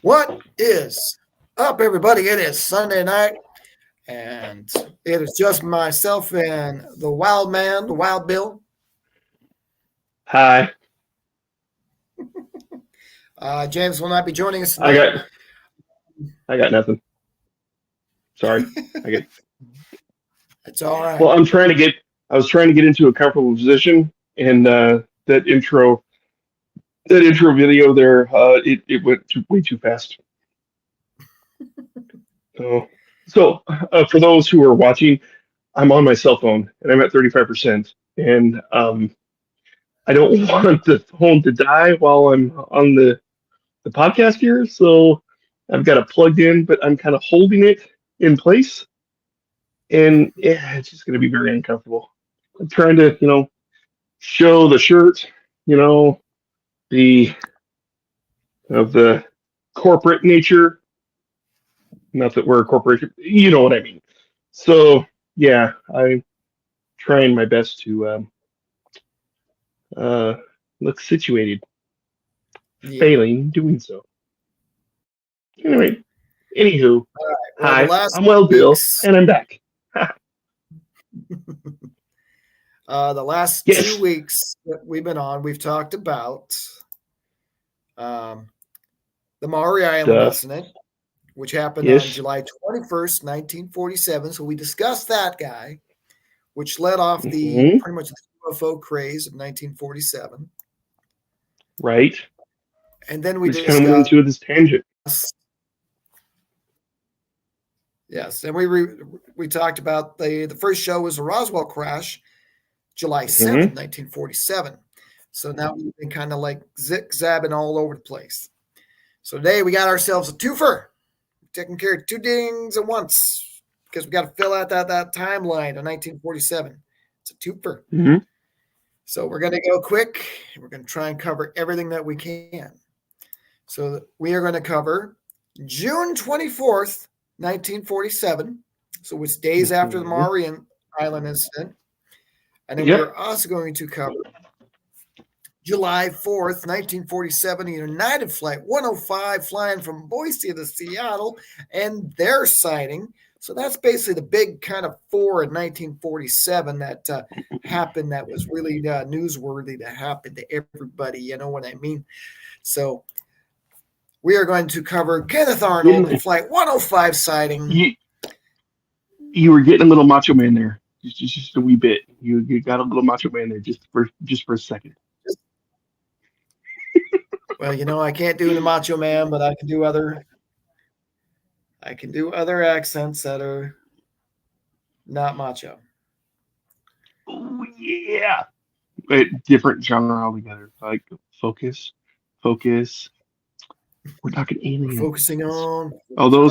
What is up, everybody? It is Sunday night, and it is just myself and the wild man, the wild Bill. Hi. James will not be joining us I tonight. got nothing. Sorry. It's all right. Well, I was trying to get into a comfortable position, and that intro video there, it went way too fast. For those who are watching, I'm on my cell phone and I'm at 35%, and I don't want the phone to die while I'm on the podcast here, so I've got it plugged in, but I'm kind of holding it in place, and it's just going to be very uncomfortable. I'm trying to, show the shirt, the of the corporate nature. Not that we're a corporation, you know what I mean. So yeah, I'm trying my best to look situated. Yeah. Failing doing so. Anyway, anywho, Well, hi, I'm Wild Bill, and I'm back. The last Yes. 2 weeks that we've been on, we've talked about the Maury Island incident, which happened on July 21st, 1947. So we discussed that guy, which led off the pretty much the UFO craze of 1947. Right. And then we just kind of went into this tangent. Yes, and we talked about the first show was the Roswell crash, July 7th, 1947. So now we've been kind of like zigzagging all over the place. So today we got ourselves a twofer, taking care of two dings at once because we got to fill out that timeline of 1947. It's a twofer. Mm-hmm. So we're going to go quick. We're going to try and cover everything that we can. So we are going to cover June 24th, 1947. So it's days after the Maury Island incident. And then we're also going to cover July 4th, 1947, United Flight 105 flying from Boise to Seattle and their sighting. So that's basically the big kind of four in 1947 that happened that was really newsworthy to happen to everybody. You know what I mean? So we are going to cover Kenneth Arnold Flight 105 sighting. You were getting a little Macho Man there, just a wee bit. You got a little Macho Man there just for a second. Well, I can't do the Macho Man, but I can do other accents that are not macho. Oh yeah, but different genre altogether. Like focus. We're talking aliens. We're focusing on. Although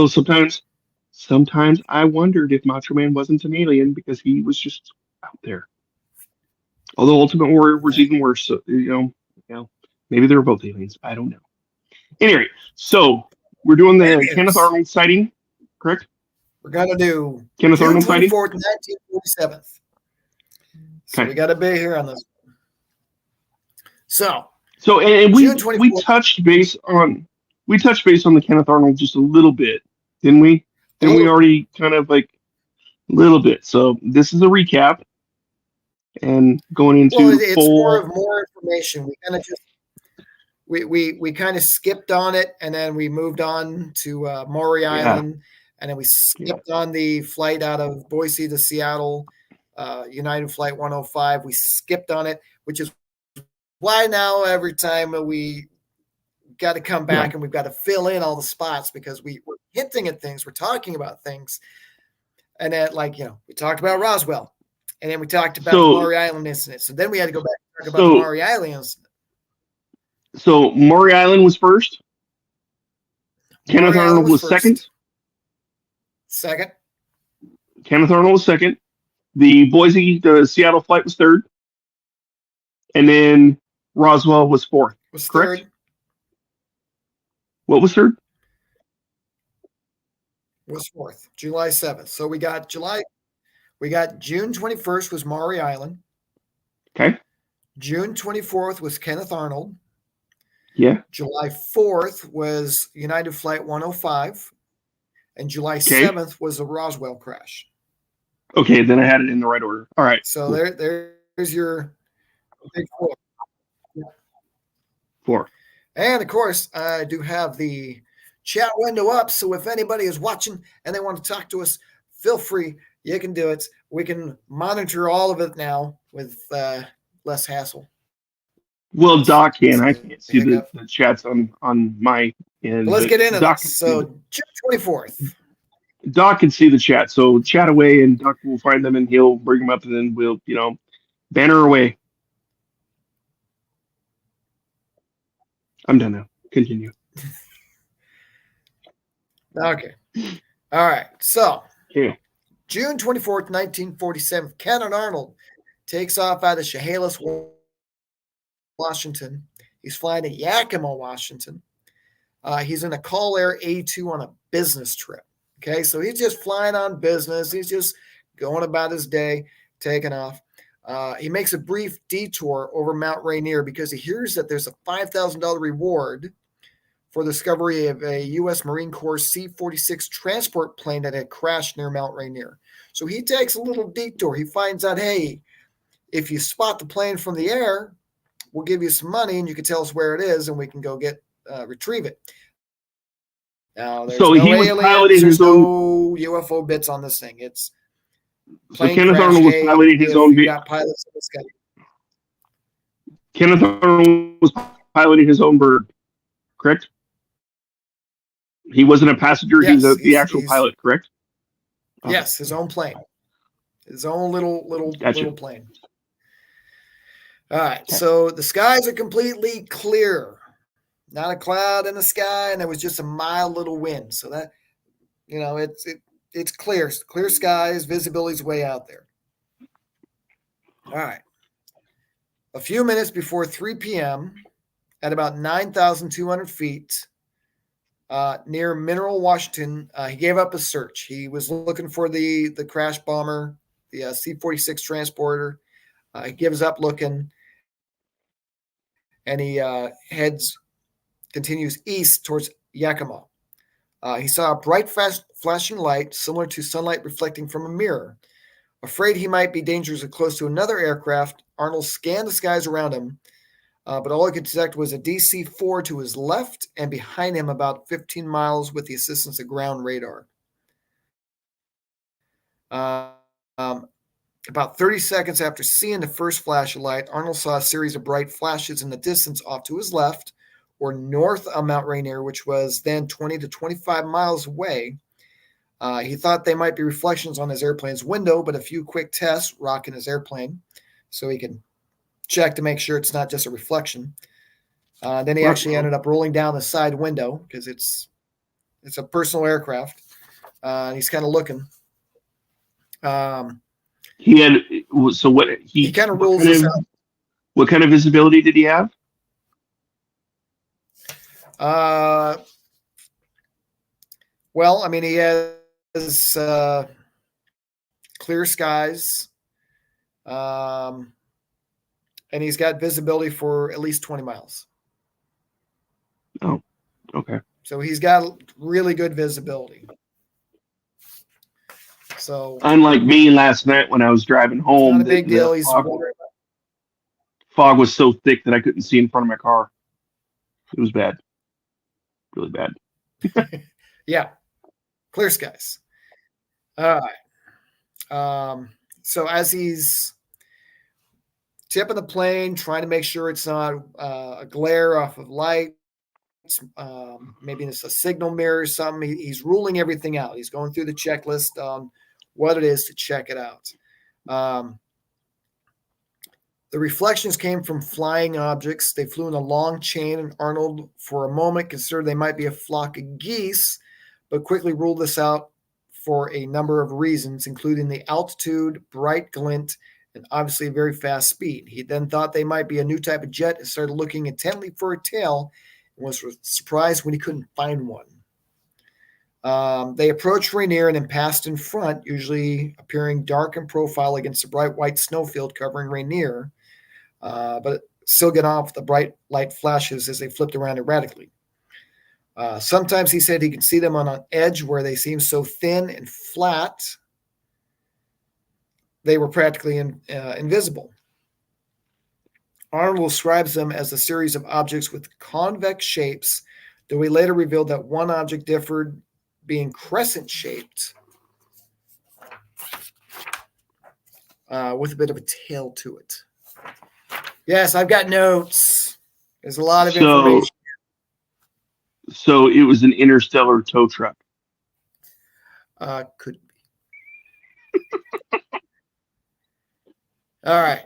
sometimes I wondered if Macho Man wasn't an alien because he was just out there. Although Ultimate Warrior was even worse. So, maybe they were both aliens. I don't know. Anyway, so we're doing the Kenneth Arnold sighting, correct? We're going to do Kenneth Arnold sighting? 24th, 1947. So we got a bit here on this. So and we touched base on the Kenneth Arnold just a little bit, didn't we? Didn't we already kind of like a little bit? So this is a recap and going into it's more information. We kind of just we kind of skipped on it, and then we moved on to Maury Island, and then we skipped on the flight out of Boise to Seattle, United Flight 105. We skipped on it, which is why now every time we got to come back and we've got to fill in all the spots because we're hinting at things, we're talking about things, and then we talked about Roswell, and then we talked about the Maury Island incident. So then we had to go back and talk about the Maury Island incident. So Maury Island was first. Kenneth Arnold was second. Second. Kenneth Arnold was second. The Seattle flight was third. And then Roswell was fourth. Correct? Third. What was third? Was fourth. July 7th. So we got June 21st was Maury Island. Okay. June 24th was Kenneth Arnold. Yeah. July 4th was United Flight 105, and July Okay. 7th was the Roswell crash. Okay. Then I had it in the right order. All right. So Cool. there's your big four. 4. And of course, I do have the chat window up. So if anybody is watching and they want to talk to us, feel free. You can do it. We can monitor all of it now with less hassle. Well, Doc can. I can't see Hiccup. the chats on my end, But let's but get into Doc this. can see So June 24th. Doc can see the chat. So chat away, and Doc will find them, and he'll bring them up, and then we'll banner away. I'm done now. Continue. Okay. All right. So Okay. June 24th, 1947, Kenneth Arnold takes off out of Chehalis, Washington. He's flying to Yakima, Washington. He's in a Call Air A2 on a business trip. Okay, so he's just flying on business. He's just going about his day, taking off. He makes a brief detour over Mount Rainier because he hears that there's a $5,000 reward for the discovery of a U.S. Marine Corps C-46 transport plane that had crashed near Mount Rainier. So he takes a little detour. He finds out, hey, if you spot the plane from the air, we'll give you some money and you can tell us where it is and we can go retrieve it. Now, there's So no he was aliens, piloting there's his own. no UFO bits on this thing. It's So plane Kenneth crash. Arnold was Hey, piloting his if own. you got pilots in the sky. Kenneth Arnold was piloting his own bird, correct? He wasn't a passenger. He was Yes, the actual pilot, correct? Okay. Yes, his own plane, his own little Gotcha. plane. All right, Okay. so the skies are completely clear, not a cloud in the sky, and there was just a mild little wind. So that it's clear skies, visibility's way out there. All right, a few minutes before 3 p.m. at about 9,200 feet near Mineral, Washington, he gave up a search. He was looking for the crash bomber, the C-46 transporter. He gives up looking, and he continues east towards Yakima. He saw a bright, flashing light similar to sunlight reflecting from a mirror. Afraid he might be dangerously close to another aircraft, Arnold scanned the skies around him, but all he could detect was a DC-4 to his left and behind him about 15 miles with the assistance of ground radar. About 30 seconds after seeing the first flash of light, Arnold saw a series of bright flashes in the distance off to his left or north of Mount Rainier, which was then 20 to 25 miles away. He thought they might be reflections on his airplane's window, but a few quick tests rocking his airplane so he can check to make sure it's not just a reflection. Then he actually ended up rolling down the side window because it's a personal aircraft. He's kind of looking. He had so what he kind of rules this out. What kind of visibility did he have? Well, I mean, he has clear skies, and he's got visibility for at least 20 miles. Oh, okay. So he's got really good visibility. So unlike me last night when I was driving home, not a big deal. Fog was so thick that I couldn't see in front of my car. It was bad, really bad. Yeah, clear skies. All right. So as he's tipping the plane, trying to make sure it's not a glare off of lights, maybe it's a signal mirror or something. He's ruling everything out. He's going through the checklist on what it is to check it out. The reflections came from flying objects. They flew in a long chain, and Arnold, for a moment, considered they might be a flock of geese, but quickly ruled this out for a number of reasons, including the altitude, bright glint, and obviously a very fast speed. He then thought they might be a new type of jet and started looking intently for a tail and was surprised when he couldn't find one. They approached Rainier and then passed in front, usually appearing dark in profile against the bright white snowfield covering Rainier. But still get off the bright light flashes as they flipped around erratically. Sometimes he said he could see them on an edge where they seemed so thin and flat they were practically invisible. Arnold describes them as a series of objects with convex shapes, though he later revealed that one object differed, being crescent-shaped with a bit of a tail to it. Yes, I've got notes. There's a lot of information. So it was an interstellar tow truck. Could be. All right.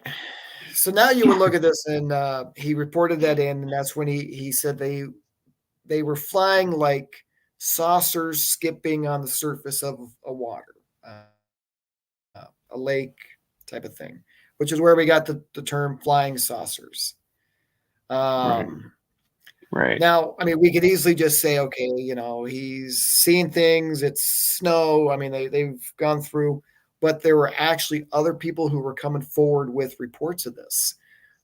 So now you would look at this, and he reported that in, and that's when he said they were flying like saucers skipping on the surface of a water, a lake type of thing, which is where we got the term flying saucers. Right. Now, I mean, we could easily just say, okay, he's seeing things. It's snow. I mean, they've gone through, but there were actually other people who were coming forward with reports of this.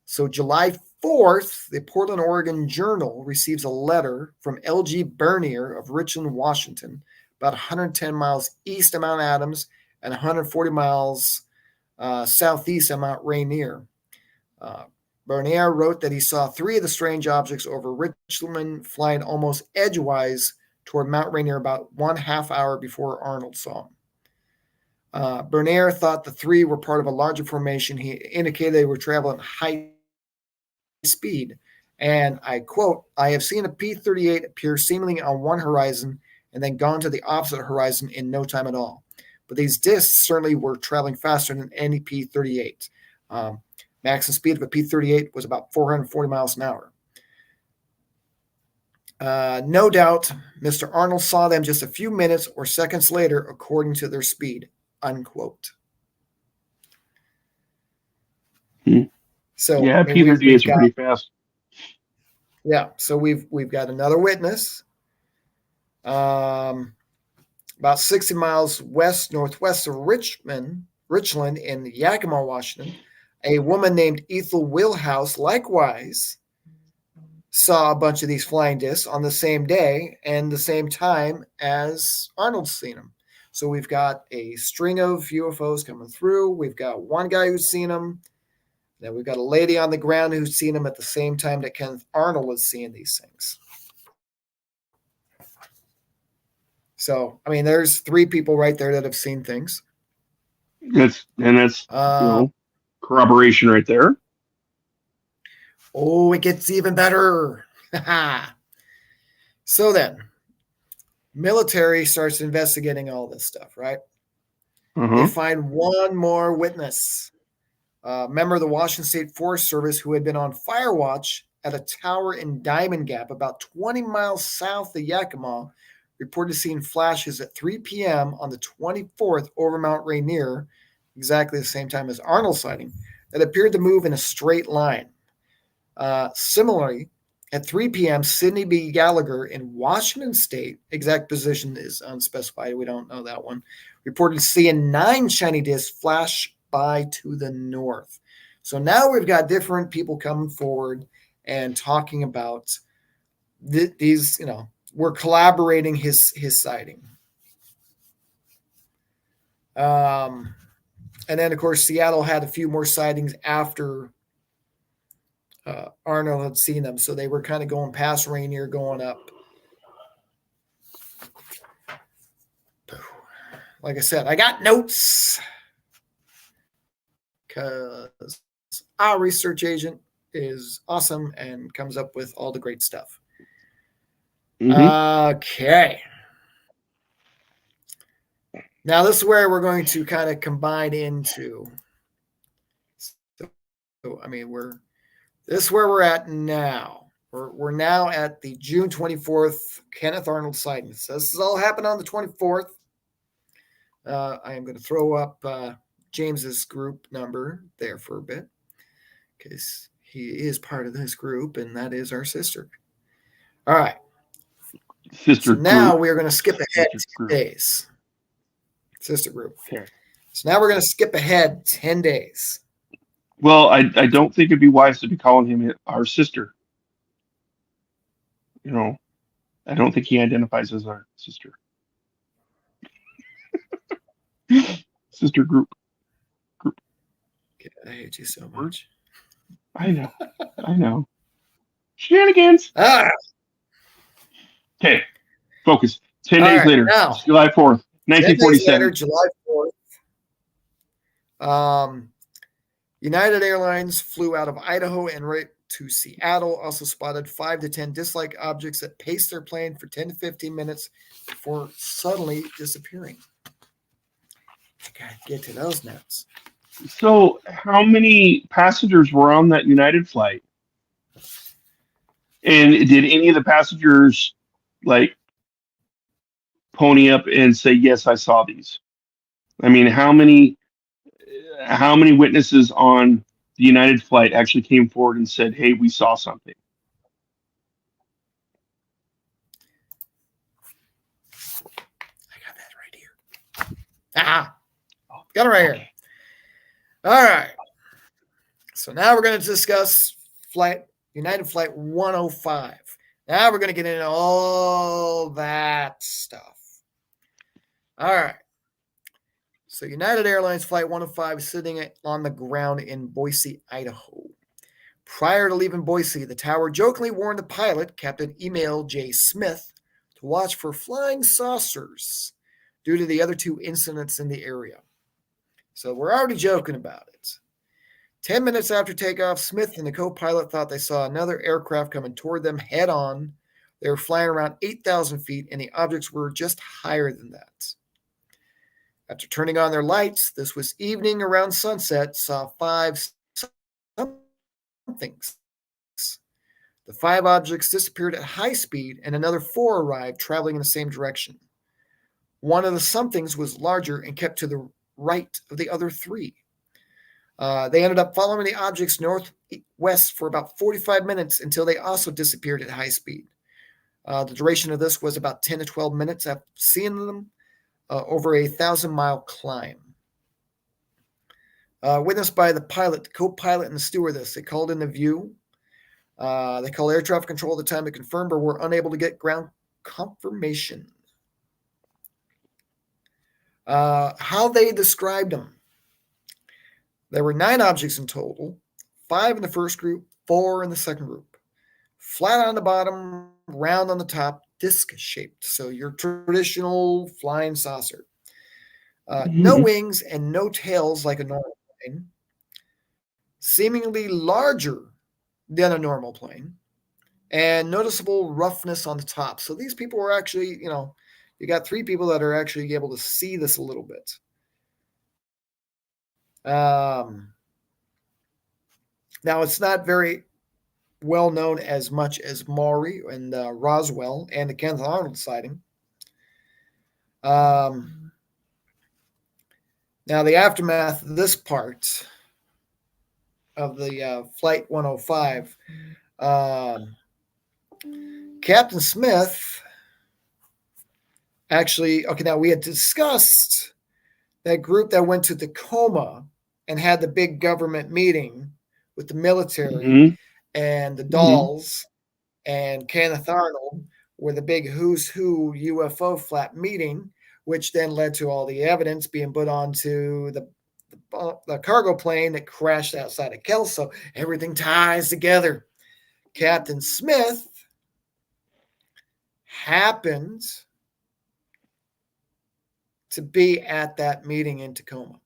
So July 4th, the Portland, Oregon Journal receives a letter from L.G. Bernier of Richland, Washington, about 110 miles east of Mount Adams and 140 miles southeast of Mount Rainier. Bernier wrote that he saw 3 of the strange objects over Richland flying almost edgewise toward Mount Rainier about 1/2 hour before Arnold saw them. Bernier thought the 3 were part of a larger formation. He indicated they were traveling high speed. And I quote, "I have seen a P-38 appear seemingly on one horizon and then gone to the opposite horizon in no time at all. But these discs certainly were traveling faster than any P-38. Maximum speed of a P-38 was about 440 miles an hour. No doubt, Mr. Arnold saw them just a few minutes or seconds later, according to their speed," unquote. So yeah, P-38s are pretty fast. Yeah, so we've got another witness. About 60 miles west-northwest of Richland in Yakima, Washington, a woman named Ethel Willhouse likewise saw a bunch of these flying discs on the same day and the same time as Arnold's seen them. So we've got a string of UFOs coming through. We've got one guy who's seen them. Then we've got a lady on the ground who's seen them at the same time that Kenneth Arnold is seeing these things. So, I mean, there's 3 people right there that have seen things. That's corroboration right there. Oh, it gets even better. So then, military starts investigating all this stuff, right? They find one more witness, a member of the Washington State Forest Service who had been on fire watch at a tower in Diamond Gap, about 20 miles south of Yakima, reported seeing flashes at 3 p.m. on the 24th over Mount Rainier, exactly the same time as Arnold's sighting, that appeared to move in a straight line. Similarly, at 3 p.m., Sidney B. Gallagher in Washington State, exact position is unspecified, we don't know that one, reported seeing 9 shiny discs flash by to the north. So now we've got different people coming forward and talking about these, we're collaborating his sighting. And then, of course, Seattle had a few more sightings after Arnold had seen them. So they were kind of going past Rainier, going up. Like I said, I got notes because our research agent is awesome and comes up with all the great stuff. Okay. Now this is where we're going to kind of combine into. So, I mean, this is where we're at now. We're now at the June 24th Kenneth Arnold sighting. So this has all happened on the 24th. I am going to throw up James's group number there for a bit because he is part of this group, and that is our sister. All right. So now we're going to skip ahead 10 days. Sister group. Okay. So now we're going to skip ahead 10 days. Well, I don't think it'd be wise to be calling him our sister. You know, I don't think he identifies as our sister. Sister group God, I hate you so word. much. I know, I know. Shenanigans. Ah, Okay, focus. 10 days all right. later, Now, it's July 4th, 10 days later, 1947. July 4th, United Airlines flew out of Idaho and right to Seattle. Also spotted 5 to 10 disk-like objects that paced their plane for 10 to 15 minutes before suddenly disappearing. You gotta get to those nuts. So, how many passengers were on that United flight? And did any of the passengers like pony up and say, "Yes, I saw these"? I mean, how many witnesses on the United flight actually came forward and said, "Hey, we saw something"? I got that right here. Ah, Oh, got it right here. okay. All right. So now we're going to discuss United Flight 105. Now we're going to get into all that stuff. All right. So United Airlines Flight 105 is sitting on the ground in Boise, Idaho. Prior to leaving Boise, the tower jokingly warned the pilot, Captain Emil J. Smith, to watch for flying saucers due to the other 2 incidents in the area. So we're already joking about it. 10 minutes after takeoff, Smith and the co-pilot thought they saw another aircraft coming toward them head on. They were flying around 8,000 feet, and the objects were just higher than that. After turning on their lights, this was evening around sunset, saw 5 somethings. The 5 objects disappeared at high speed, and another 4 arrived traveling in the same direction. One of the somethings was larger and kept to the right of the other 3. They ended up following the objects northwest for about 45 minutes until they also disappeared at high speed. The duration of this was about 10 to 12 minutes after seeing them over a 1,000-mile climb. Witnessed by the pilot, the co-pilot, and the stewardess. They called in the view. They called air traffic control at the time to confirm, but were unable to get ground confirmation. How they described them. There were 9 objects in total, 5 in the first group, 4 in the second group. Flat on the bottom, round on the top, disc-shaped. So your traditional flying saucer. No wings and no tails like a normal plane. Seemingly larger than a normal plane. And noticeable roughness on the top. So these people were actually, you got 3 people that are actually able to see this a little bit. Now, it's not very well known as much as Maury and Roswell and the Kenneth Arnold sighting. Now, the aftermath of this part of the Flight 105, Captain Smith actually, now we had discussed that group that went to Tacoma and had the big government meeting with the military and the dolls and Kenneth Arnold were the big who's who UFO flat meeting, which then led to all the evidence being put onto the cargo plane that crashed outside of Kelso. Everything ties together. Captain Smith happened to be at that meeting in Tacoma.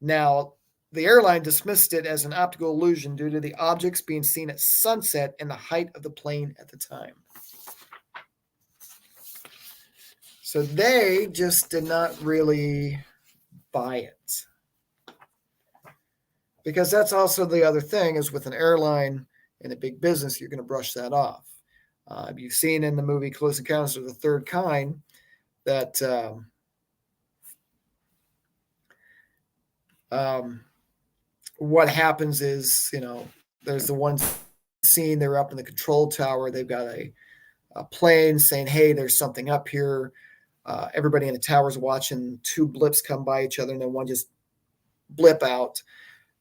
Now, the airline dismissed it as an optical illusion due to the objects being seen at sunset and the height of the plane at the time. So they just did not really buy it. Because that's also the other thing is with an airline in a big business, you're going to brush that off. You've seen in the movie Close Encounters of the Third Kind that what happens is, there's the one scene, they're up in the control tower. They've got a plane saying, hey, there's something up here. everybody in the tower's watching two blips come by each other, and then one just blip out.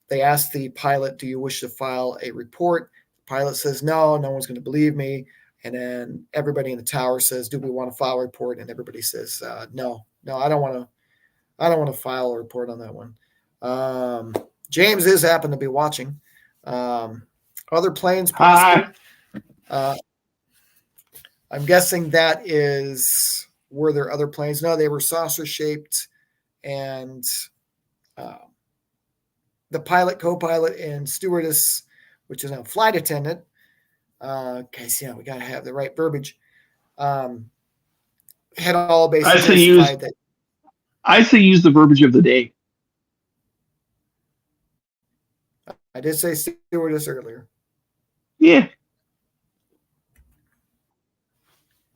They ask the pilot, "Do you wish to file a report?" The pilot says, "No, no one's going to believe me." And then everybody in the tower says, "Do we want to file a report?" And everybody says, "No, no, I don't want to. I don't want to file a report on that one." James is happened to be watching. Other planes possible. I'm guessing that is, were there other planes? No, they were saucer shaped, and the pilot, co-pilot, and stewardess, which is now flight attendant. Guys, we got to have the right verbiage. Had all basically testified that. I say use the verbiage of the day. I did say stewardess earlier. Yeah.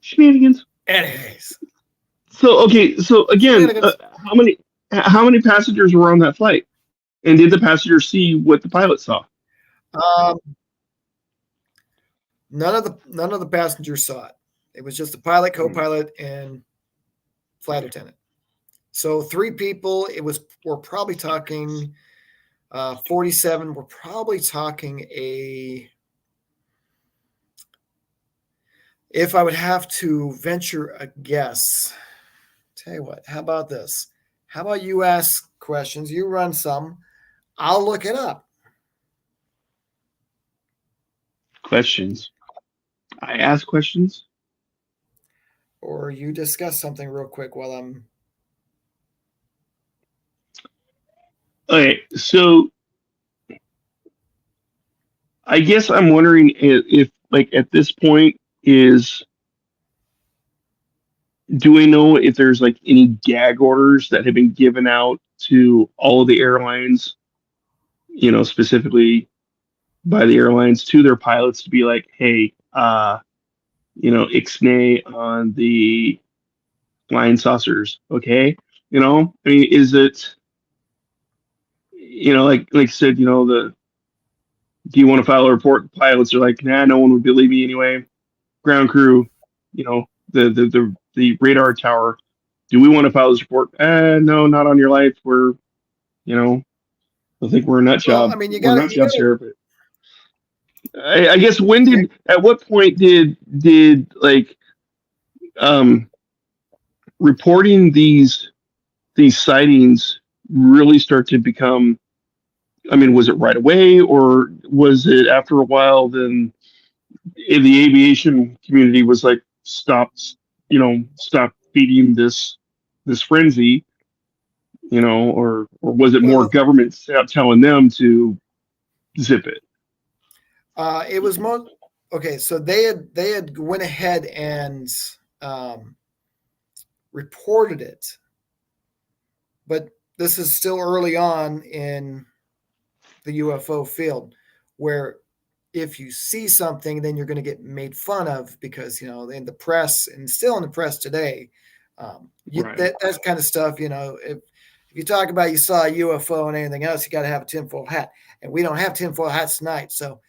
Shenanigans. Anyways. So again, how many passengers were on that flight? And did the passengers see what the pilot saw? None of the passengers saw it. It was just the pilot, co-pilot, and flight attendant. So 3 people. We're probably talking 47. We're probably talking if I would have to venture a guess, tell you what, how about this? How about you ask questions? You run some. I'll look it up. Questions. I ask questions. Or you discuss something real quick while I'm. Okay, so I guess I'm wondering if like at this point do we know if there's like any gag orders that have been given out to all of the airlines, specifically by the airlines to their pilots to be like, hey, ixnay on the flying saucers, okay? I mean, is it, like I said, do you want to file a report? The pilots are like, nah, no one would believe me anyway. Ground crew, the radar tower, do we want to file this report? No, not on your life. We're, I think we're a nut job. I mean, we're nut jobs here, but I guess at what point did like reporting these sightings really start to become, I mean, was it right away, or was it after a while then the aviation community was like, stop feeding this frenzy, or was it more government telling them to zip it? It was more okay. So they had went ahead and reported it, but this is still early on in the UFO field, where if you see something, then you're going to get made fun of because in the press, and still in the press today, Right. that kind of stuff. If you talk about you saw a UFO and anything else, you got to have a tinfoil hat, and we don't have tinfoil hats tonight, so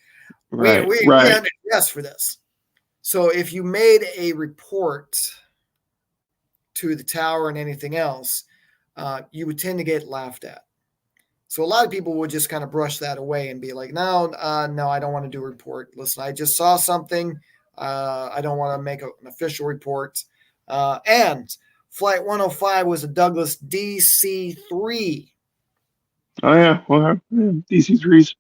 Right. we yes for this. So if you made a report to the tower and anything else, you would tend to get laughed at. So a lot of people would just kind of brush that away and be like, no, I don't want to do a report. Listen, I just saw something. I don't want to make an official report. And Flight 105 was a Douglas DC-3. Oh, yeah. Well, DC-3s.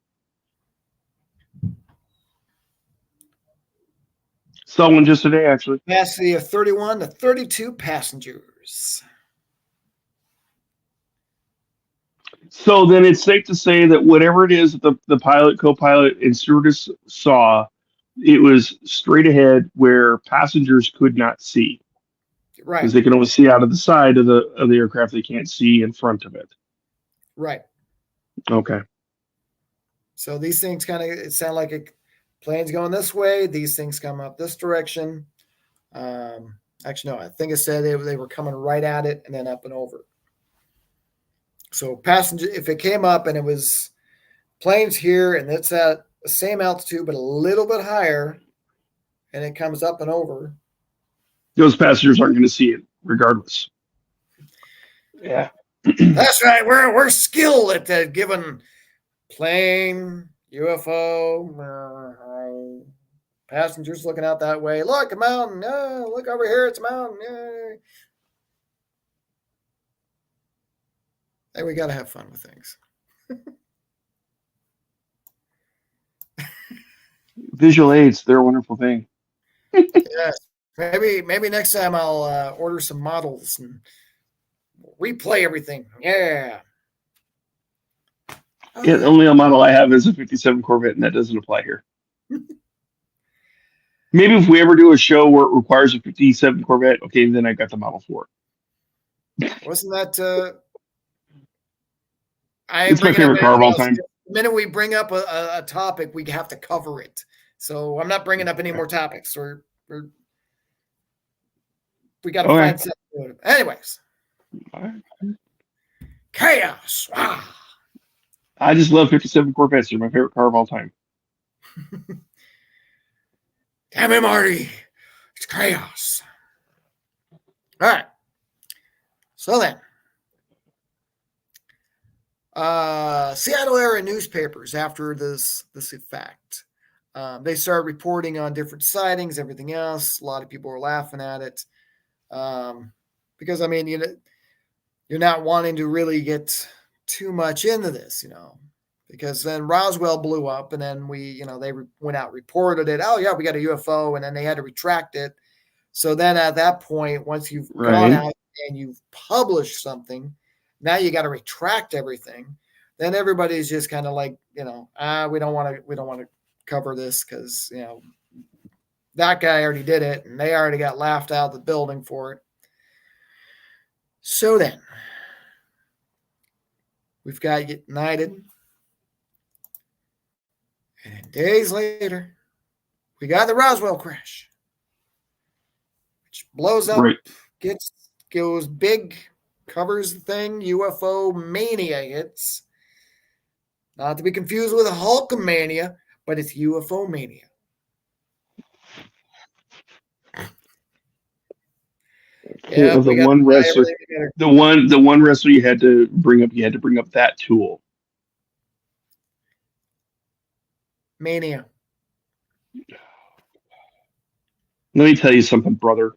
Saw one just today, actually. Capacity of 31 to 32 passengers. So then it's safe to say that whatever it is that the pilot, co-pilot, and stewardess saw, it was straight ahead where passengers could not see. Right. Because they can only see out of the side of the aircraft. They can't see in front of it. Right. Okay. So these things it sound like a plane's going this way. These things come up this direction. Actually, no, I think it said they were coming right at it and then up and over. So passenger, if it came up and it was planes here and it's at the same altitude but a little bit higher, and it comes up and over, those passengers aren't going to see it. regardless. Yeah. That's right. We're skilled at giving plane, UFO, passengers looking out that way. Look, a mountain. Look over here. It's a mountain. Hey, we got to have fun with things. Visual aids, they're a wonderful thing. Yes. Maybe next time I'll order some models and replay everything. Yeah. Yeah, the only model I have is a 57 Corvette, and that doesn't apply here. Maybe if we ever do a show where it requires a 57 Corvette, okay, then I got the model for it. Wasn't that... it's my favorite car of all time. The minute we bring up a topic, we have to cover it. So I'm not bringing up any more topics. We got to find something. Anyways. Chaos. I just love 57 Corvettes. They're my favorite car of all time. Damn it, Marty. It's chaos. All right. So then. Seattle area newspapers after this effect. They started reporting on different sightings, everything else. A lot of people were laughing at it. Because, I mean, you're not wanting to really get too much into this, because then Roswell blew up and then they went out, reported it. Oh yeah, we got a UFO. And then they had to retract it. So then at that point, once you've gone out and you've published something, now you got to retract everything. Then everybody's just kind of like, we don't want to cover this because, that guy already did it and they already got laughed out of the building for it. So then we've got United. And then days later, we got the Roswell crash, which blows up, goes big, covers the thing. UFO mania hits. Not to be confused with a Hulkamania, but it's UFO mania. Yeah, the one wrestler you had to bring up. You had to bring up that tool. Mania. Let me tell you something, brother.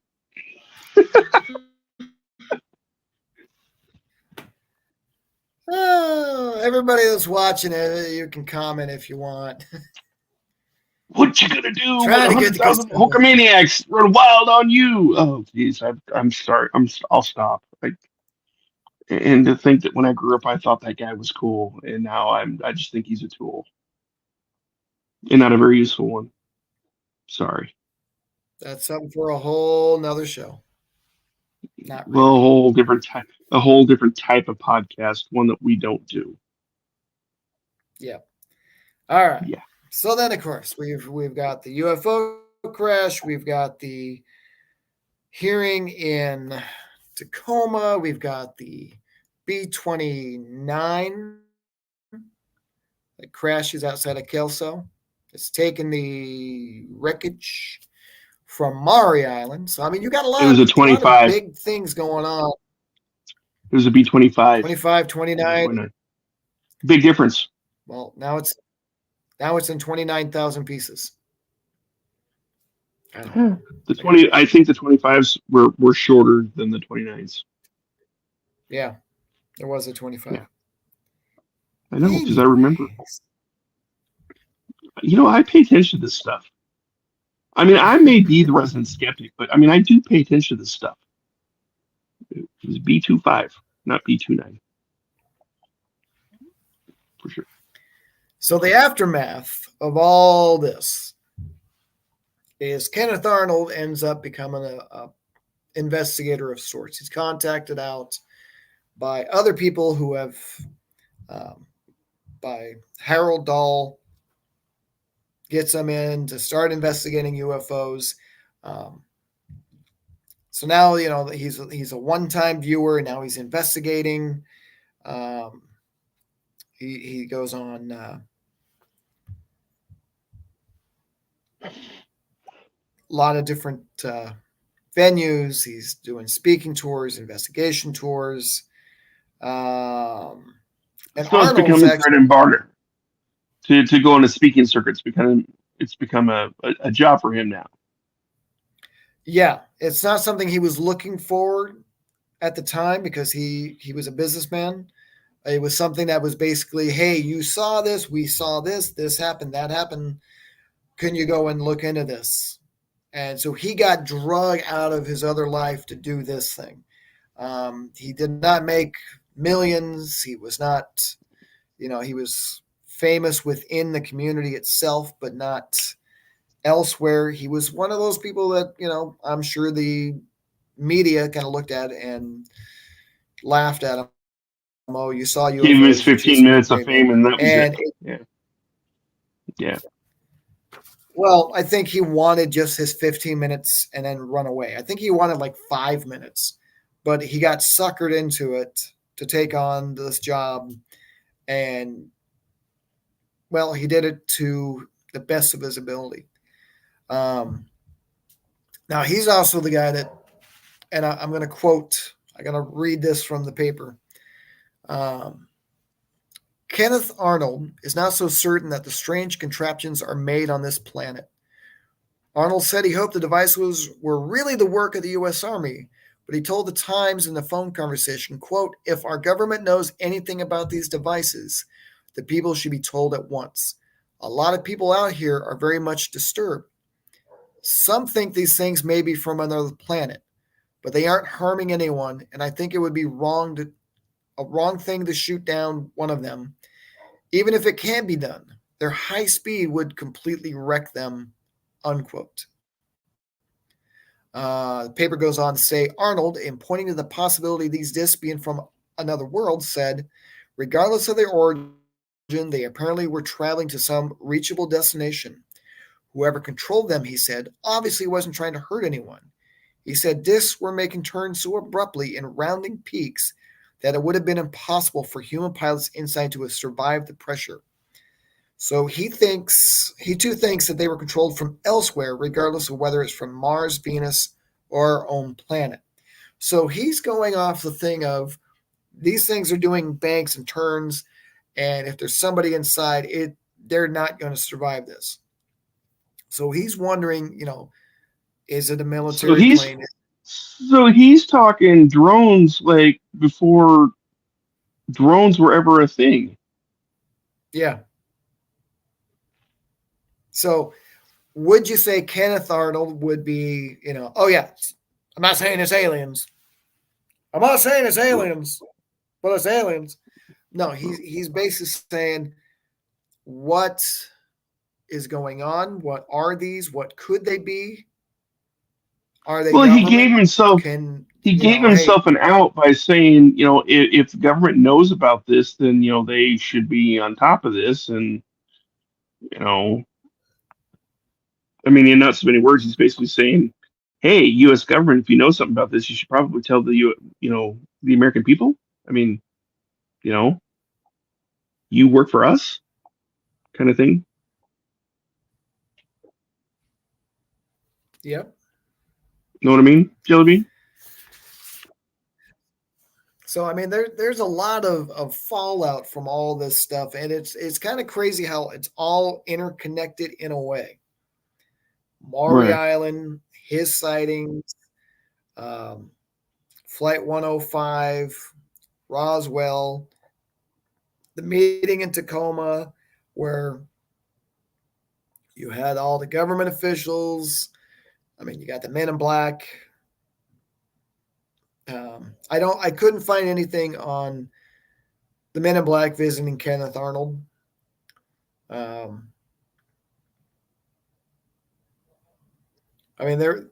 Everybody that's watching it, you can comment if you want. What you gonna do when 100,000 Hulkamaniacs run wild on you? Oh, geez, I'm sorry. I'll stop. And to think that when I grew up, I thought that guy was cool, and now I just think he's a tool, and not a very useful one. Sorry. That's something for a whole nother show. Not really. Well, a whole different type of podcast, one that we don't do. Yeah. All right. Yeah. So then, of course, we've got the UFO crash. We've got the hearing in Tacoma. We've got the B-29 that crashes outside of Kelso. It's taken the wreckage from Maury Island. So, I mean, you got a lot of big things going on. It was a B-25. 25, 29. Big difference. Well, now it's in 29,000 pieces. I think the 25s were shorter than the 29s. Yeah, there was a 25. Yeah. I know, because I remember. I pay attention to this stuff. I mean, I may be the resident skeptic, but I mean, I do pay attention to this stuff. It was B-25, not B-29. For sure. So the aftermath of all this is Kenneth Arnold ends up becoming a investigator of sorts. He's contacted out by other people who have, by Harold Dahl, gets him in to start investigating UFOs. So now, he's a one-time viewer. Now he's investigating. He goes on a lot of different venues. He's doing speaking tours, investigation tours. Um, and So it's become Arnold's his bread actually, and butter to go on a speaking circuit. It's become a job for him now. yeah, it's not something he was looking for at the time because he was a businessman. It was something that was basically, hey, you saw this, we saw this happened, that happened. Can you go and look into this? And so he got drug out of his other life to do this thing. He did not make millions. He was not, he was famous within the community itself, but not elsewhere. He was one of those people that, I'm sure the media kind of looked at and laughed at him. Oh, you saw Gave him UFOs, his you're 15 chasing minutes of UFOs. fame, and that was it. And Yeah, yeah. well, I think he wanted just his 15 minutes and then run away. I think he wanted like 5 minutes, but he got suckered into it to take on this job. And well, he did it to the best of his ability. Um, Now, he's also the guy that, and I'm going to quote, I'm going to read this from the paper. Um, Kenneth Arnold is not so certain that the strange contraptions are made on this planet. Arnold said he hoped the devices were really the work of the U.S. Army, but he told the Times in the phone conversation, quote, if our government knows anything about these devices, the people should be told at once. A lot of people out here are very much disturbed. Some think these things may be from another planet, but they aren't harming anyone, and I think it would be a wrong thing to shoot down one of them. Even if it can be done, their high speed would completely wreck them, unquote. The paper goes on to say Arnold, in pointing to the possibility of these discs being from another world, said, regardless of their origin, they apparently were traveling to some reachable destination. Whoever controlled them, he said, obviously wasn't trying to hurt anyone. He said discs were making turns so abruptly in rounding peaks that it would have been impossible for human pilots inside to have survived the pressure. So he too thinks that they were controlled from elsewhere, regardless of whether it's from Mars, Venus, or our own planet. So he's going off the thing of these things are doing banks and turns, and if there's somebody inside, they're not going to survive this. So he's wondering, is it a So military he's plane? so he's talking drones like before drones were ever a thing. Yeah. So would you say Kenneth Arnold would be, oh yeah, I'm not saying it's aliens. I'm not saying it's aliens, but it's aliens. No, he's basically saying what is going on? What are these? What could they be? Are they Well, government? Can he gave hey, himself an out by saying, if the government knows about this, then they should be on top of this, and you know, I mean, in not so many words, he's basically saying, "Hey, U.S. government, if you know something about this, you should probably tell the American people. I mean, you know, you work for us, kind of thing." yep. Know what I mean, Jelly Bean? So I mean, there's a lot of fallout from all this stuff, and it's kind of crazy how it's all interconnected in a way. Maury Right. Island, his sightings, um, Flight 105, Roswell, the meeting in Tacoma, where you had all the government officials. I mean, you got the Men in Black. I couldn't find anything on the Men in Black visiting Kenneth Arnold. Um, I mean, there.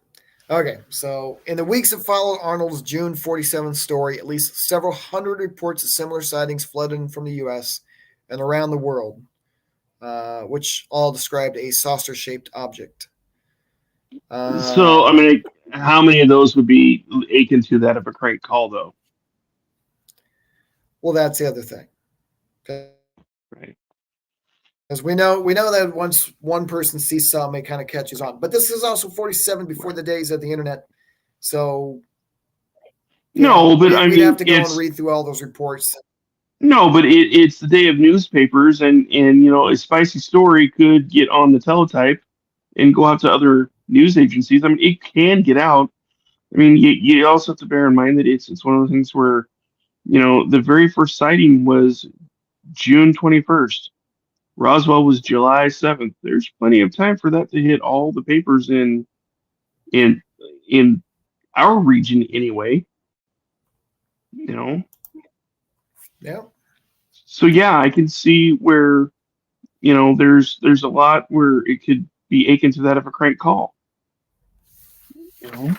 Okay, so in the weeks that followed Arnold's June 47 story, at least several hundred reports of similar sightings flooded in from the U.S. and around the world, which all described a saucer-shaped object. So, I Um, mean, how many of those would be akin to that of a crank call, though? well, that's the other thing, Right. because we know that once one person sees something, it kind of catches on. But this is also 47 before Right. the days of the internet So, No, but I we'd have mean, to go and read through all those reports. no, but it's the day of newspapers, and a spicy story could get on the teletype and go out to other news agencies. I mean, it can get out. I mean, you also have to bear in mind that it's one of the things where the very first sighting was June 21st. Roswell was July 7th. There's plenty of time for that to hit all the papers in in our region anyway. You know, Yeah. so yeah, I can see where there's a lot where it could be akin to that of a crank call. You know,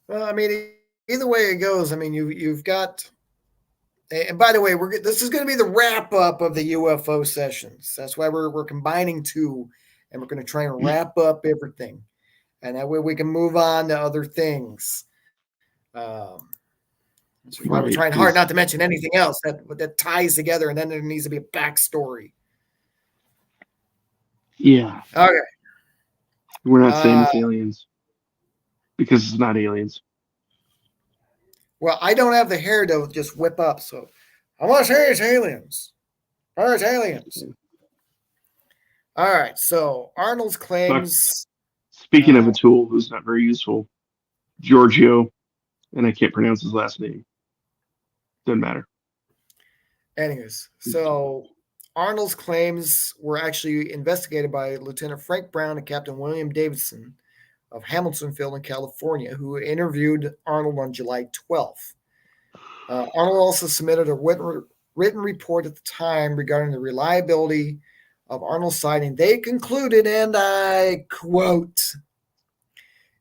Well, I mean, either way it goes, I mean, you've got. And by the way, this is going to be the wrap up of the UFO sessions. That's why we're combining two, and we're going to try and wrap up everything, and that way we can move on to other things. That's why we're right? trying hard not to mention anything else that ties together, and then there needs to be a backstory. Yeah, Okay. we're not saying it's aliens because it's not aliens. Well, I don't have the hair to just whip up, so I want to say it's aliens. Or it's aliens. All right. So Arnold's claims. Speaking of a tool who's not very useful, Giorgio, and I can't pronounce his last name. Doesn't matter. Anyways, so Arnold's claims were actually investigated by Lieutenant Frank Brown and Captain William Davidson of Hamiltonville in California, who interviewed Arnold on July 12th. Arnold also submitted a written report at the time regarding the reliability of Arnold's sighting. They concluded, and I quote,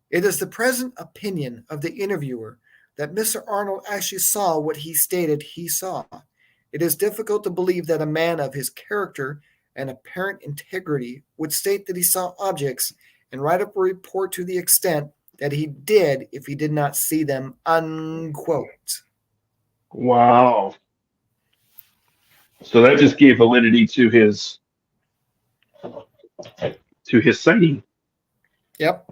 "It is the present opinion of the interviewer that Mr. Arnold actually saw what he stated he saw. It is difficult to believe that a man of his character and apparent integrity would state that he saw objects and write up a report to the extent that he did if he did not see them," unquote. Wow. So that just gave validity to his sighting. Yep.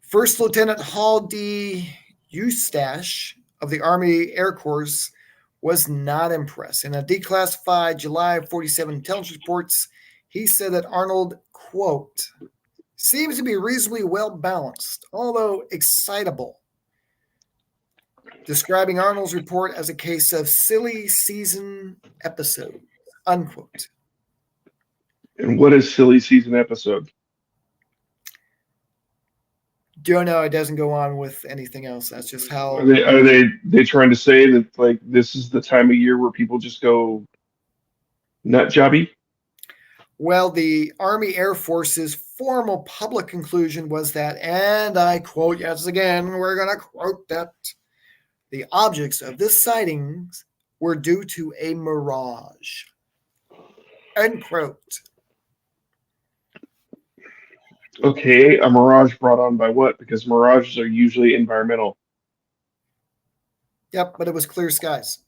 First Lieutenant Hall D. Eustache of the Army Air Corps was not impressed. In a declassified July 47 intelligence reports, he said that Arnold, quote, "seems to be reasonably well balanced, although excitable," describing Arnold's report as a case of silly season episode, unquote. And what is silly season episode? Don't know. It doesn't go on with anything else. That's just how. Are they trying to say that like this is the time of year where people just go nut jobby? Well, the Army Air Force's formal public conclusion was that, and I quote, yes, again, we're going to quote that, the objects of this sightings were due to a mirage, end quote. Okay, a mirage brought on by what? Because mirages are usually environmental. Yep, but it was clear skies.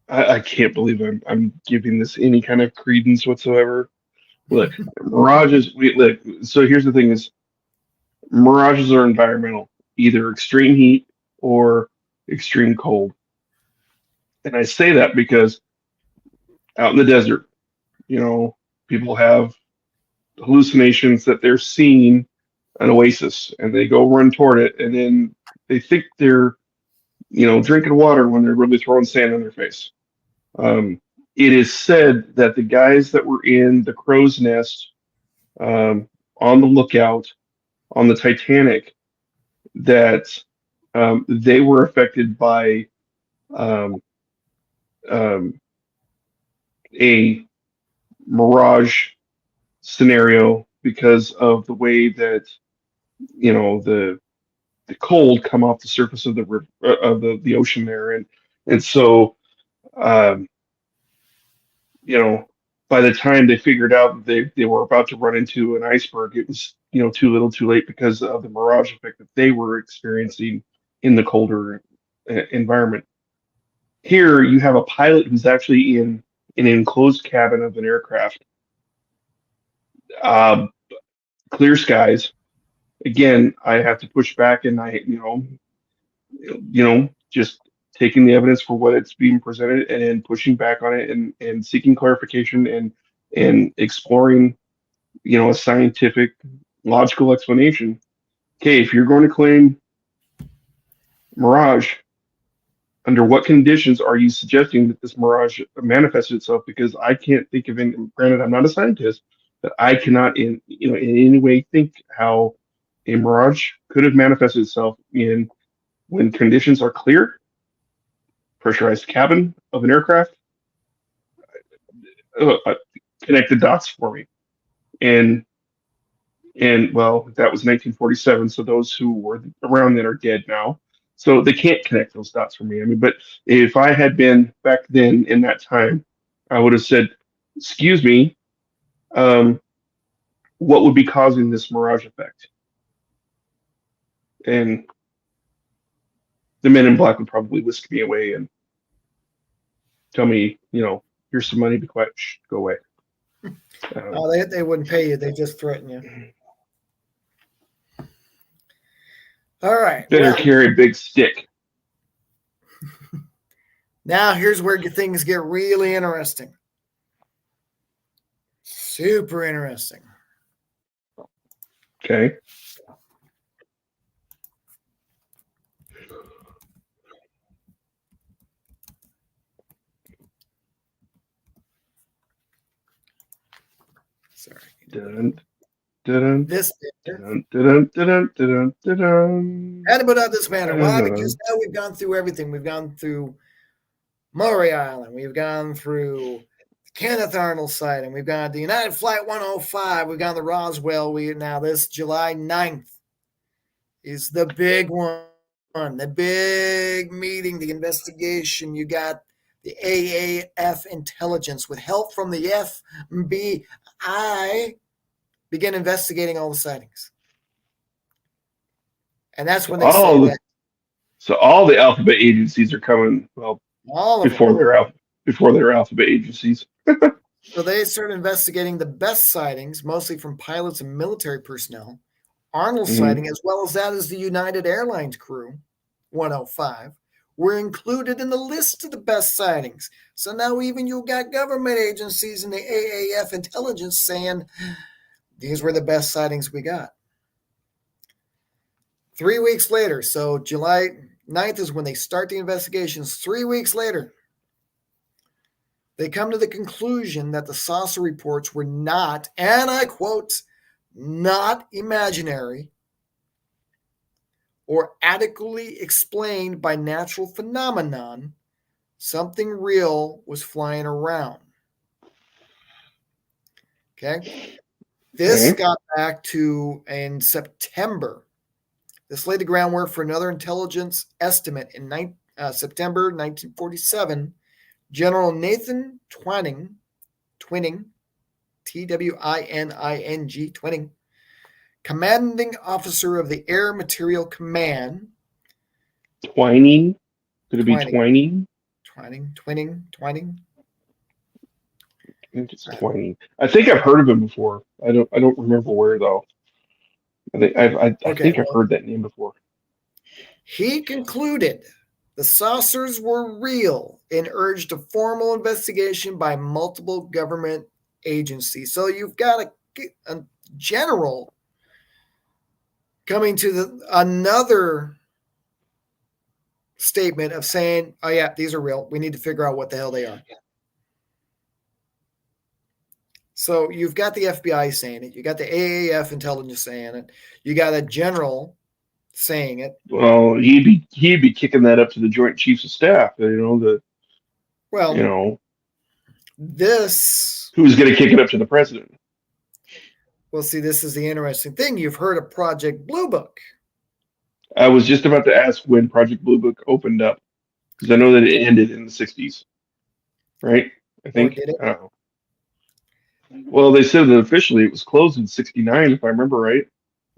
I can't believe I'm giving this any kind of credence whatsoever. Look, mirages. Look. So here's the thing: is mirages are environmental, either extreme heat or extreme cold. And I say that because out in the desert, people have hallucinations that they're seeing an oasis, and they go run toward it, and then they think they're drinking water when they're really throwing sand on their face. It is said that the guys that were in the crow's nest on the lookout on the Titanic, that they were affected by a mirage scenario because of the way that the cold come off the surface of the ocean there, and so um, by the time they figured out that they were about to run into an iceberg, it was too little too late because of the mirage effect that they were experiencing in the colder environment. Here you have a pilot who's actually in an enclosed cabin of an aircraft, clear skies, again, I have to push back, and just taking the evidence for what it's being presented and then pushing back on it and seeking clarification and exploring, a scientific, logical explanation. Okay, if you're going to claim mirage, under what conditions are you suggesting that this mirage manifested itself? Because I can't think of any. Granted, I'm not a scientist, but I cannot, in any way, think how a mirage could have manifested itself in when conditions are clear, pressurized cabin of an aircraft. Uh, Connect the dots for me. And well, that was 1947, so those who were around then are dead now. So they can't connect those dots for me. I mean, but if I had been back then in that time, I would have said, "Excuse me, um, what would be causing this mirage effect?" And the men in black would probably whisk me away and tell me, "Here's some money. Be quiet. Shh, go away." Oh, they wouldn't pay you. They just threaten you. All right. Better carry a big stick. Now here's where things get really interesting. Super interesting. Okay. Sorry. Dun, dun, This dun, dun, dun, dun, dun, dun. had to put out this banner. Why? Dun, Because now we've gone through everything. We've gone through Murray Island. We've gone through Kenneth Arnold sighting. We've gone the United Flight 105. We've gone the Roswell. Now this July 9th is the big one, the big meeting, the investigation. You got the AAF intelligence with help from the FBI begin investigating all the sightings. And that's when they say that. So all the alphabet agencies are coming. Well, All of before them. they're alphabet agencies. So they started investigating the best sightings, mostly from pilots and military personnel. Arnold's sighting, as well as that of the United Airlines crew, 105, were included in the list of the best sightings. So now even you got government agencies and the AAF intelligence saying these were the best sightings we got. 3 weeks later, so July 9th is when they start the investigations. 3 weeks later, they come to the conclusion that the saucer reports were not, and I quote, not imaginary or adequately explained by natural phenomenon. Something real was flying around. Okay. This got back to in September. This laid the groundwork for another intelligence estimate in September 1947. General Nathan Twining, Twining, commanding officer of the Air Material Command. Twining? Could it be Twining? Twining. I think it's Twining. I think I've heard of him before. I don't remember where though. I think I've heard that name before. He concluded the saucers were real and urged a formal investigation by multiple government agencies. So you've got a general coming to another statement of saying, oh yeah, these are real. We need to figure out what the hell they are. So you've got the FBI saying it. You got the AAF intelligence saying it. You got a general saying it. Well, he'd be kicking that up to the Joint Chiefs of Staff. This who's going to kick it up to the president? Well, see, this is the interesting thing. You've heard of Project Blue Book. I was just about to ask when Project Blue Book opened up, because I know that it ended in the 60s, right? I think. Did it? I don't know. Well, they said that officially it was closed in 69, if I remember right.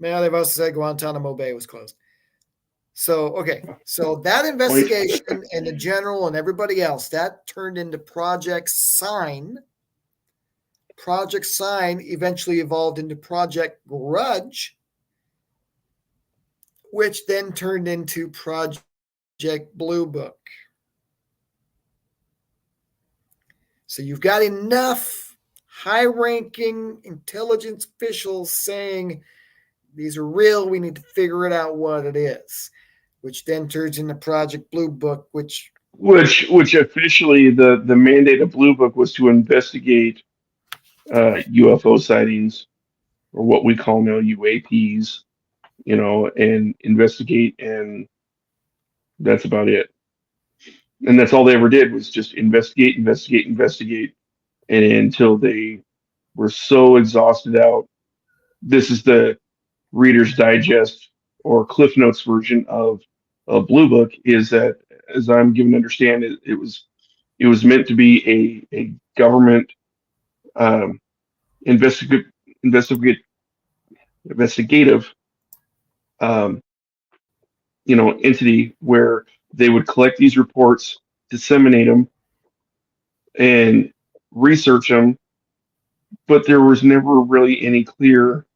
Yeah, they've also said Guantanamo Bay was closed. So, okay. So that investigation and the general and everybody else, that turned into Project Sign. Project Sign eventually evolved into Project Grudge. which then turned into Project Blue Book. So you've got enough high-ranking intelligence officials saying these are real, we need to figure it out what it is, which then turns into Project Blue Book, which officially the mandate of Blue Book was to investigate UFO sightings, or what we call now UAPs, and investigate, and that's about it. And that's all they ever did was just investigate, investigate, investigate, and until they were so exhausted out. This is the Reader's Digest or Cliff Notes version of Blue Book. Is that, as I'm given to understand, it was meant to be a government um, investigate investigate investigative um, entity where they would collect these reports, disseminate them, and research them, but there was never really any clear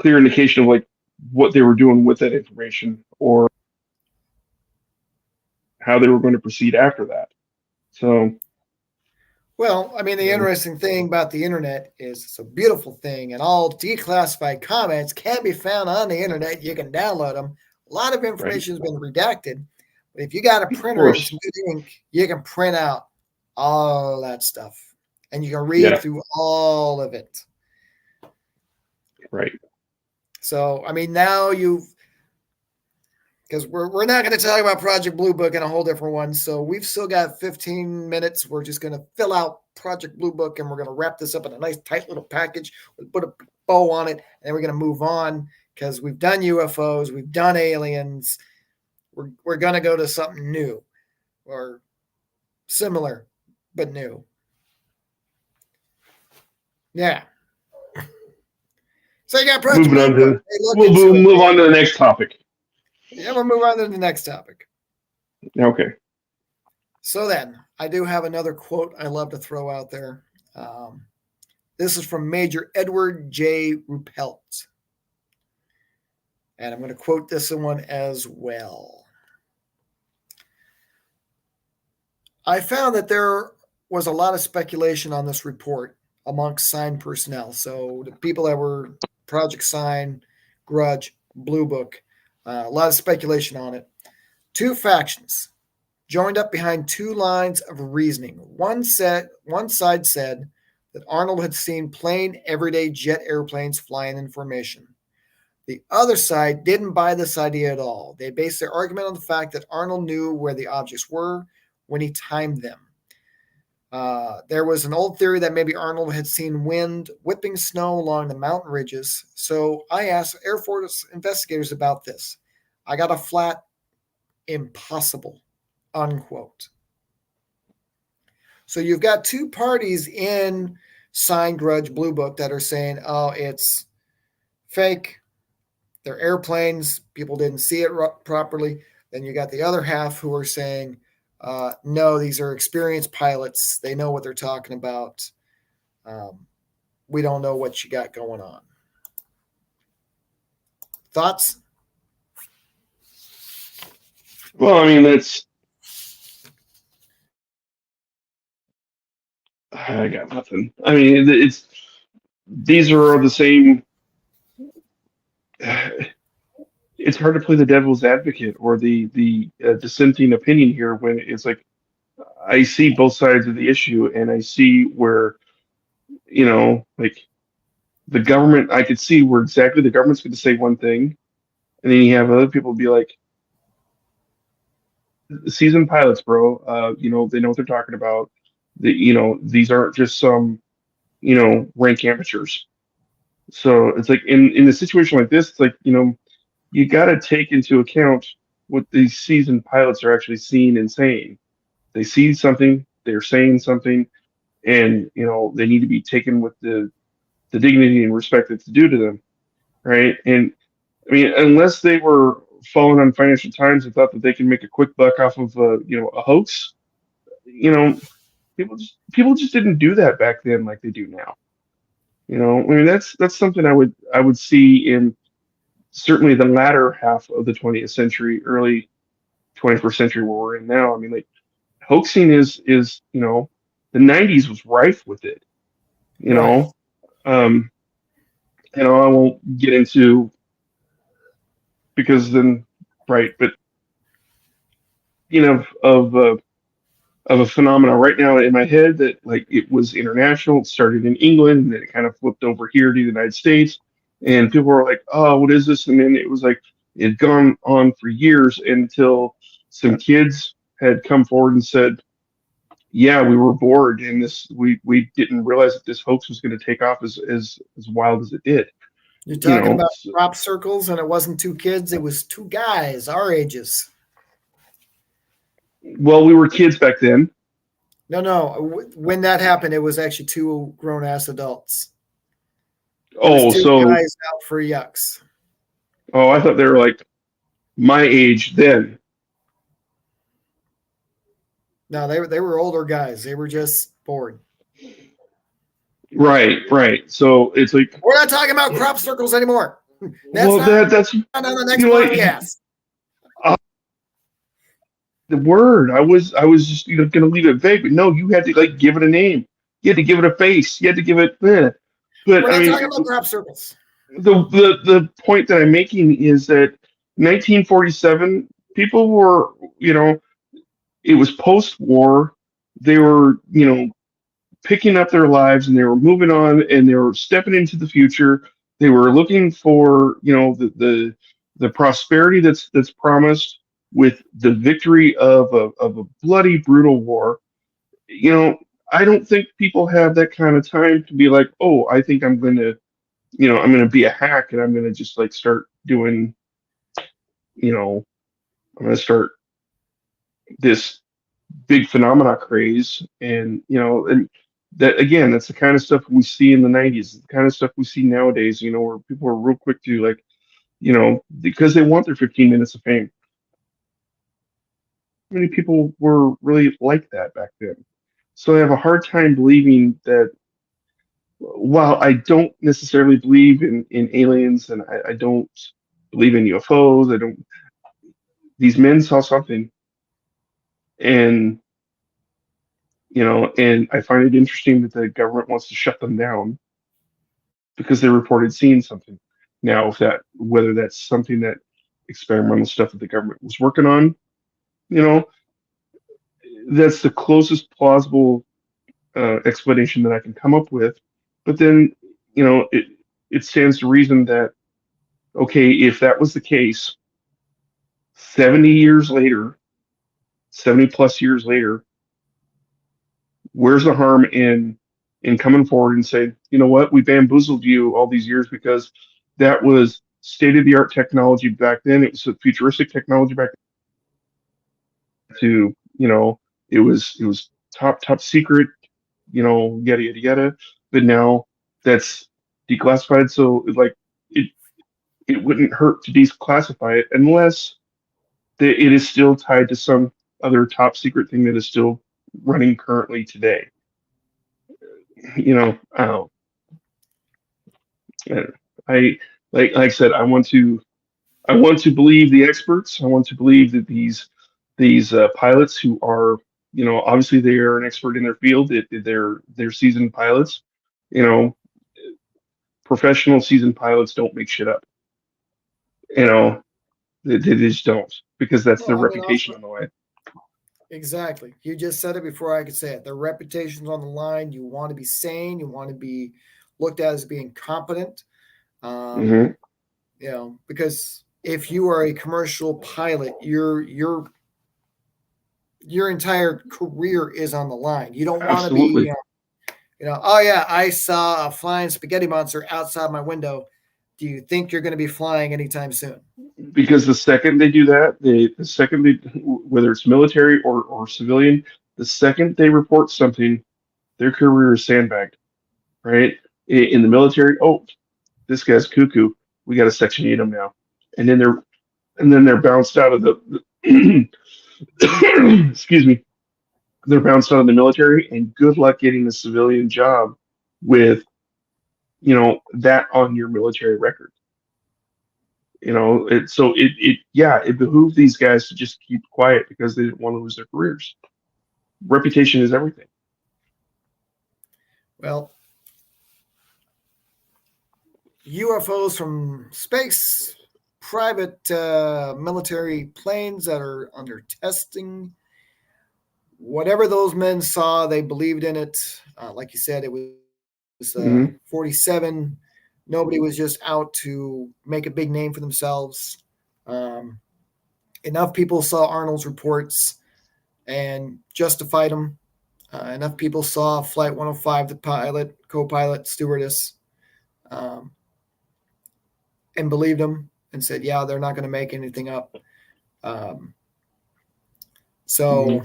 indication of like what they were doing with that information or how they were going to proceed after that. So, well, I mean, the interesting thing about the internet is it's a beautiful thing, and all declassified comments can be found on the internet. You can download them. A lot of information has been redacted. But if you got a printer and some good ink, you can print out all that stuff, and you can read through all of it. Right. So, I mean, now because we're not going to talk about Project Blue Book in a whole different one. So we've still got 15 minutes. We're just going to fill out Project Blue Book, and we're going to wrap this up in a nice tight little package. We'll put a bow on it, and then we're going to move on because we've done UFOs, we've done aliens. We're going to go to something new or similar but new. Yeah. So you got Project Blue Book. We'll move on to the next topic. Yeah, we'll move on to the next topic. Okay. So then, I do have another quote I love to throw out there. This is from Major Edward J. Ruppelt. And I'm going to quote this one as well. I found that there was a lot of speculation on this report amongst SIGN personnel. So the people that were Project SIGN, Grudge, Blue Book, a lot of speculation on it. Two factions joined up behind two lines of reasoning. One side said that Arnold had seen plain, everyday jet airplanes flying in formation. The other side didn't buy this idea at all. They based their argument on the fact that Arnold knew where the objects were when he timed them. There was an old theory that maybe Arnold had seen wind whipping snow along the mountain ridges. So I asked Air Force investigators about this. I got a flat impossible, unquote. So you've got two parties in SIGN, Grudge, Blue Book that are saying, oh, it's fake. They're airplanes. People didn't see it properly. Then you got the other half who are saying, no, these are experienced pilots. They know what they're talking about. We don't know what you got going on. Thoughts? Well, I mean, I got nothing. I mean, these are the same. It's hard to play the devil's advocate or the dissenting opinion here when it's like I see both sides of the issue and I see where like the government. I could see where exactly the government's going to say one thing, and then you have other people be like, seasoned pilots, bro. They know what they're talking about. These aren't just some rank amateurs. So it's like in a situation like this, it's like you got to take into account what these seasoned pilots are actually seeing and saying. They see something, they're saying something, and they need to be taken with the dignity and respect that's due to them, right? And I mean, unless they were falling on Financial Times and thought that they can make a quick buck off of a hoax, people just didn't do that back then like they do now. I mean, that's something I would see in certainly the latter half of the 20th century, early 21st century, where we're in now. I mean, like hoaxing is the 90s was rife with it. You Right. know, um, I won't get into because then right, but of of a phenomenon right now in my head that like it was international. It started in England, and then it kind of flipped over here to the United States, and people were like, "Oh, what is this?" And then it was like it had gone on for years until some kids had come forward and said, "Yeah, we were bored, and we didn't realize that this hoax was going to take off as wild as it did." You're You talking know, about so, crop circles, and it wasn't two kids; it was two guys our ages. well, we were kids back then. No, no. When that happened, it was actually two grown ass adults. It was Oh, two so guys out for yucks. I thought they were like my age then. No, they were older guys. They were just bored. Right, right. So it's like, We're not talking about crop circles anymore. That's well, not that's on the next like podcast. uh, the word. I was just gonna leave it vague, but no, you had to like give it a name. You had to give it a face. You had to give it. We're But I not mean, talking about crop circles. the point that I'm making is that 1947 people were it was post war. They were picking up their lives and they were moving on and they were stepping into the future. They were looking for the prosperity that's promised with the victory of a bloody brutal war. You know, I don't think people have that kind of time to be like, oh, I think I'm going to be a hack and I'm going to just like start doing, you know, I'm going to start this big phenomena craze and that again, that's the kind of stuff we see in the 90s, the kind of stuff we see nowadays, where people are real quick to like, because they want their 15 minutes of fame. Many people were really like that back then. So I have a hard time believing that while I don't necessarily believe in aliens and I don't believe in UFOs, I don't these men saw something and and I find it interesting that the government wants to shut them down because they reported seeing something. Now, if that whether that's something that experimental stuff that the government was working on, you know, that's the closest plausible explanation that I can come up with. But then, it stands to reason that okay, if that was the case, 70 years later, 70 plus years later, where's the harm in coming forward and saying, you know what, we bamboozled you all these years because that was state of the art technology back then. It was a futuristic technology back to, it was top secret, yada yada yada. But now that's declassified, so like it it wouldn't hurt to declassify it unless it is still tied to some other top secret thing that is still running currently today. I don't know. I like I said, I want to believe the experts. I want to believe that these pilots who are, obviously they are an expert in their field. They're seasoned pilots. You know, professional seasoned pilots don't make shit up. You know, they just don't because that's Well, their I mean, reputation also, on the line. exactly. You just said it before I could say it. Their reputation's on the line. You want to be sane. You want to be looked at as being competent. Um, Hmm. because if you are a commercial pilot, your entire career is on the line. You don't want to be, Absolutely. oh yeah, I saw a flying spaghetti monster outside my window. Do you think you're going to be flying anytime soon? Because the second they do that, the second they, whether it's military or civilian, the second they report something, their career is sandbagged, right? In the military, oh, this guy's cuckoo. We got to section 8 him now, and then they're bounced out of the excuse me, they're bounced out of the military, and good luck getting a civilian job with that on your military record. It behooved these guys to just keep quiet because they didn't want to lose their careers. Reputation is everything. Well, UFOs from space, private military planes that are under testing. Whatever those men saw, they believed in it. Like you said, it was Mm-hmm. 47. Nobody was just out to make a big name for themselves. Enough people saw Arnold's reports and justified them. Enough people saw Flight 105, the pilot, co-pilot, stewardess, and believed them and said, yeah, they're not going to make anything up. So,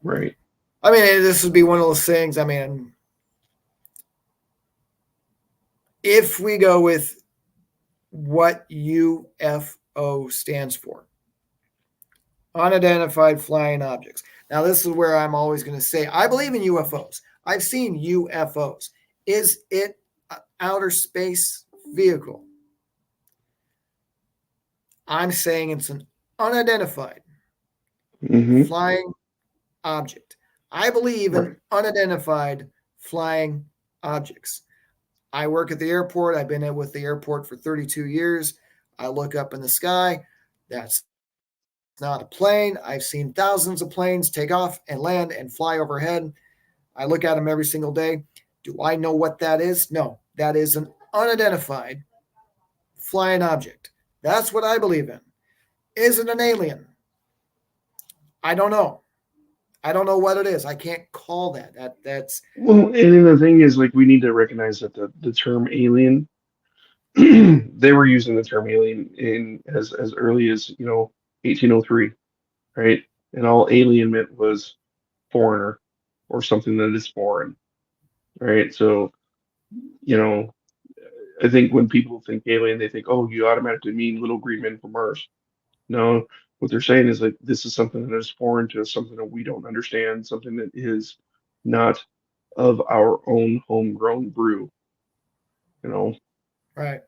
right. I mean, this would be one of those things. I mean, if we go with what UFO stands for, unidentified flying objects. Now, this is where I'm always going to say, I believe in UFOs. I've seen UFOs. Is it an outer space vehicle? I'm saying it's an unidentified flying object. I believe in unidentified flying objects. I work at the airport. I've been with the airport for 32 years. I look up in the sky. That's not a plane. I've seen thousands of planes take off and land and fly overhead. I look at them every single day. Do I know what that is? No, that is an unidentified flying object. That's what I believe in. Is it an alien? I don't know. I don't know what it is. I can't call that. That's Well, and the thing is, like, we need to recognize that the term alien, they were using the term alien in as early as 1803, right? And all alien meant was foreigner or something that is foreign, right? So, you know, I think when people think alien, they think, oh, you automatically mean little green men from Mars. No, what they're saying is like this is something that is foreign to us, something that we don't understand, something that is not of our own homegrown brew, you know. right.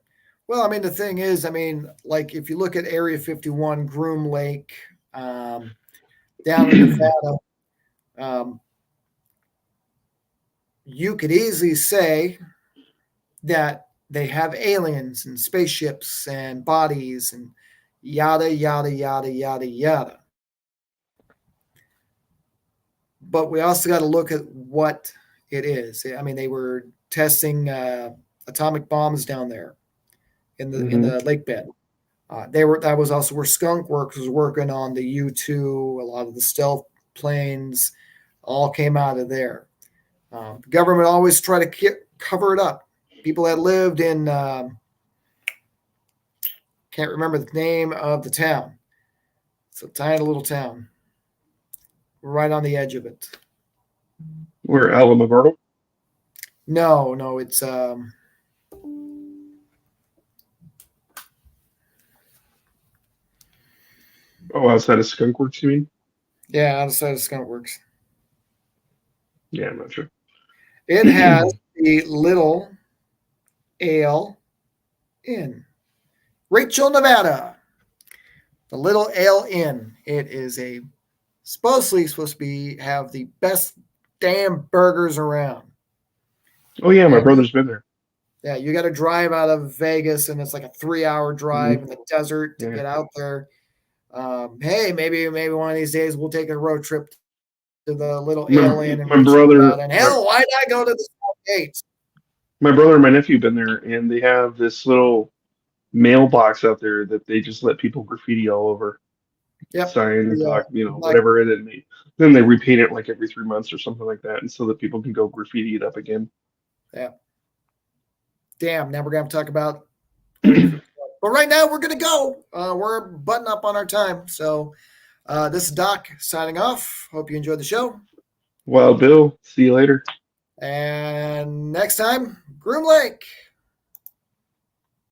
Well, I mean, the thing is, I mean, like if you look at Area 51, Groom Lake, down in Nevada, you could easily say that they have aliens and spaceships and bodies and yada, yada, yada, yada, yada. But we also got to look at what it is. I mean, they were testing atomic bombs down there in the lake bed. That was also where Skunk Works was working on the U-2. A lot of the stealth planes all came out of there. The government always tried to cover it up. People that lived in can't remember the name of the town. It's a tiny little town, right on the edge of it. We're Alamogordo. No, it's Oh, outside of Skunk Works, you mean? yeah, outside of Skunk Works. Yeah, I'm not sure. It has the Little Ale Inn, Rachel, Nevada. The Little Ale Inn. It is supposed to be have the best damn burgers around. Oh yeah, my brother's been there. Yeah, you got to drive out of Vegas, and it's like a 3-hour drive in the desert to get out there. Hey, maybe one of these days we'll take a road trip to the Little Ale Inn and my brother. and hell, why not go to the South Gates? My brother and my nephew been there, and they have this little mailbox out there that they just let people graffiti all over. Yep. Sign, talk, whatever, and then they repaint it like every 3 months or something like that, and so that people can go graffiti it up again. Yeah. Damn. Now we're gonna talk about. But right now we're gonna go. We're butting up on our time, so this is Doc signing off. Hope you enjoyed the show. Wild Bill, see you later. And next time, Groom Lake.